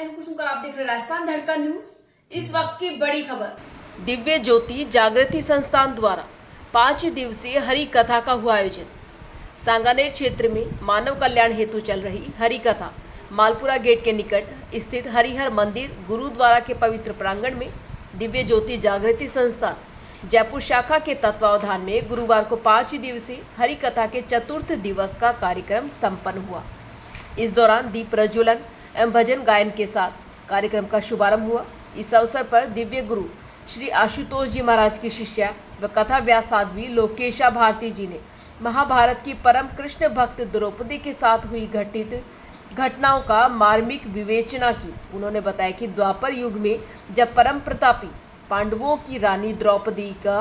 मैं हूं कुसुम, आप देख रहे हैं राजस्थान धड़का न्यूज। इस वक्त की बड़ी खबर। दिव्य ज्योति जागृति संस्थान द्वारा 5 दिवसीय हरि कथा का हुआ आयोजन। सांगानेर क्षेत्र में मानव कल्याण हेतु चल रही हरि कथा मालपुरा गेट के निकट स्थित हरिहर मंदिर गुरुद्वारा के पवित्र प्रांगण में दिव्य ज्योति जागृति संस्थान जयपुर शाखा के तत्वावधान में गुरुवार को 5 दिवसीय हरि कथा के चतुर्थ दिवस का कार्यक्रम संपन्न हुआ। इस दौरान दीप प्रज्वलन एवं भजन गायन के साथ कार्यक्रम का शुभारंभ हुआ। इस अवसर पर दिव्य गुरु श्री आशुतोष जी महाराज की शिष्या व कथा व्यास साध्वी लोकेशा भारती जी ने महाभारत की परम कृष्ण भक्त द्रौपदी के साथ हुई घटित घटनाओं का मार्मिक विवेचना की। उन्होंने बताया कि द्वापर युग में जब परम प्रतापी पांडवों की रानी द्रौपदी का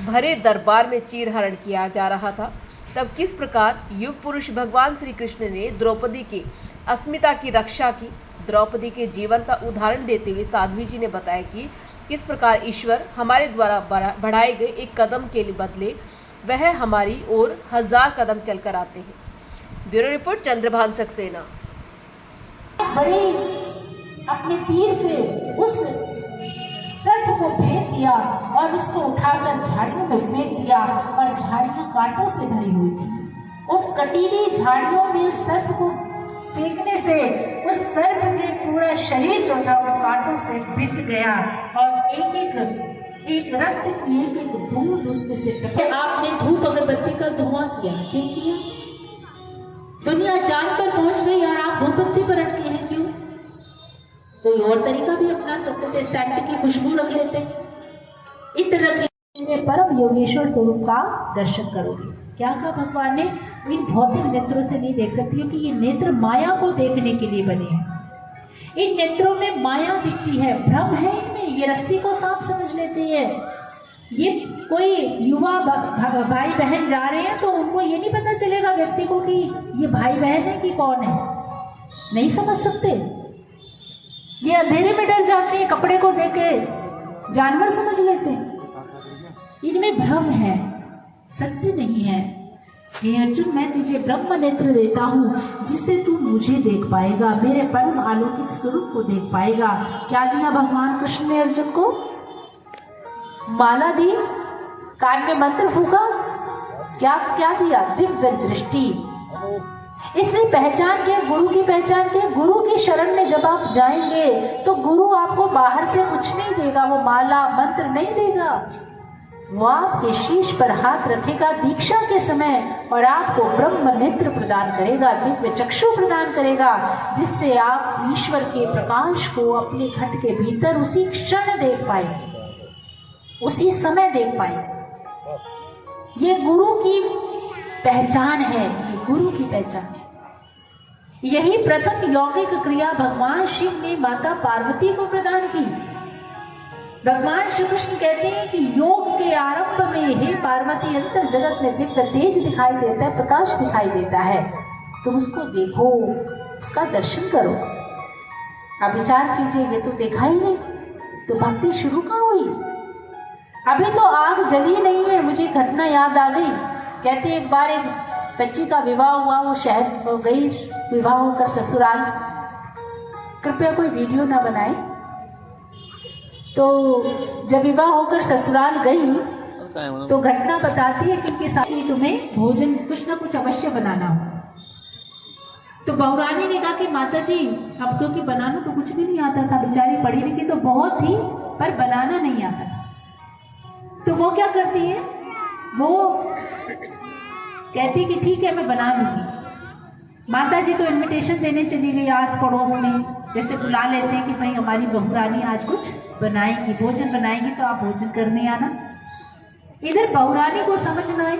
भरे दरबार में चीरहरण किया जा रहा था, तब किस प्रकार युग पुरुष भगवान श्री कृष्ण ने द्रौपदी के अस्मिता की रक्षा की। द्रौपदी के जीवन का उदाहरण देते हुए साध्वी जी ने बताया कि किस प्रकार ईश्वर हमारे द्वारा बढ़ाए गए एक कदम के बदले वह हमारी ओर 1000 कदम चलकर आते हैं। Bureau report Chandrabhan Saxena. बड़ी अपने तीर से उस सर्प को फेंक दिया और उसको उठाकर झाड़ियों में फेंक दिया और झाड़ियां कांटों से भरी हुई थी। उन कटीली झाड़ियों में उस सर्प को फेंकने से उस सर्प के पूरा शरीर जो था वो कांटों से बिक गया और एक रक्त की एक बूंद उसमें से टपके। आपने धूप अगरबत्ती का धुआं किया, क्यों किया? दुनिया चांद पर पहुंच गई और आप धूपबत्ती पर अटके हैं, क्यों? कोई और तरीका भी अपना सकते थे, सेंट की खुशबू रख लेते, इत्र रख लेते। परम योगेश्वर स्वरूप का दर्शन करोगे। क्या कहा भगवान ने? इन भौतिक नेत्रों से नहीं देख सकती, क्योंकि ये नेत्र माया को देखने के लिए बने हैं। इन नेत्रों में माया दिखती है, भ्रम है इनमें। ये रस्सी को सांप समझ लेते हैं। ये कोई युवा भाई बहन जा रहे हैं तो उनको ये नहीं पता चलेगा व्यक्ति को कि ये भाई बहन है कि कौन है, नहीं समझ सकते। ये अंधेरे में डर जाते हैं, कपड़े को देख के जानवर समझ लेते हैं। इनमें भ्रम है, सत्य नहीं है। हे अर्जुन, मैं तुझे ब्रह्म नेत्र देता हूँ जिससे तू मुझे देख पाएगा, मेरे परम अलौकिक स्वरूप को देख पाएगा। क्या दिया भगवान कृष्ण ने अर्जुन को? माला दी, कान में मंत्र फूका, क्या क्या दिया? दिव्य दृष्टि। इसलिए पहचान के, गुरु की पहचान के, गुरु की शरण में जब आप जाएंगे तो गुरु आपको बाहर से कुछ नहीं देगा, वो माला मंत्र नहीं देगा। वो आपके शीश पर हाथ रखेगा दीक्षा के समय और आपको ब्रह्म नेत्र प्रदान करेगा, दिव्य चक्षु प्रदान करेगा, जिससे आप ईश्वर के प्रकाश को अपने घट के भीतर उसी क्षण देख पाएंगे, उसी समय देख पाएंगे। ये गुरु की पहचान है, ये गुरु की पहचान है। यही प्रथम यौगिक क्रिया भगवान शिव ने माता पार्वती को प्रदान की। भगवान श्री कृष्ण कहते हैं कि योग के आरंभ में हे पार्वती, अंतर जगत में दिव्य तेज दिखाई देता है, प्रकाश दिखाई देता है, तुम उसको देखो, उसका दर्शन करो। अब विचार कीजिए, ये तो देखा ही नहीं तो भक्ति शुरू कहाँ हुई? अभी तो आग जली नहीं है। मुझे घटना याद आ गई। कहते एक बार एक बच्ची का विवाह हुआ, वो शहर गई विवाह होकर ससुराल। कृपया कोई वीडियो ना बनाए। तो जब विवाह होकर ससुराल गई तो घटना बताती है कि उनके साथ ही तुम्हें भोजन कुछ ना कुछ अवश्य बनाना हो। तो बहुरानी ने कहा कि माता जी, अब क्योंकि बनाना तो कुछ भी नहीं आता था, बेचारी पढ़ी लिखी तो बहुत थी पर बनाना नहीं आता था। तो वो क्या करती है, वो कहती कि ठीक है मैं बना लूंगी। माता जी तो इनविटेशन देने चली गई आस पड़ोस में, जैसे बुला लेते हैं कि भाई हमारी बहुरानी आज कुछ बनाएगी, भोजन बनाएगी तो आप भोजन करने आना। इधर बहुरानी को समझ न आए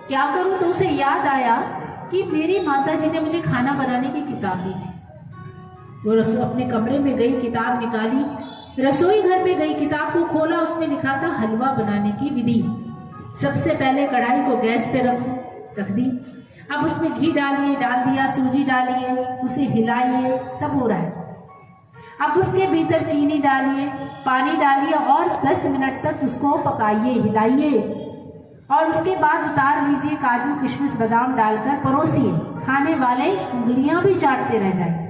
क्या करूं, तो उसे याद आया कि मेरी माता जी ने मुझे खाना बनाने की किताब दी थी। वो अपने कमरे में गई, किताब निकाली, रसोई घर में गई, किताब को खोला, उसमें लिखा था हलवा बनाने की विधि। सबसे पहले कढ़ाई को गैस पे रख दी। अब उसमें घी डाल दिया, सूजी डालिए, उसे हिलाइए, सब हो रहा है। अब उसके भीतर चीनी डालिए, पानी डालिए और 10 मिनट तक उसको पकाइए, हिलाइए और उसके बाद उतार लीजिए। काजू किशमिश बादाम डालकर परोसिए, खाने वाले उंगलियां भी चाटते रह जाए।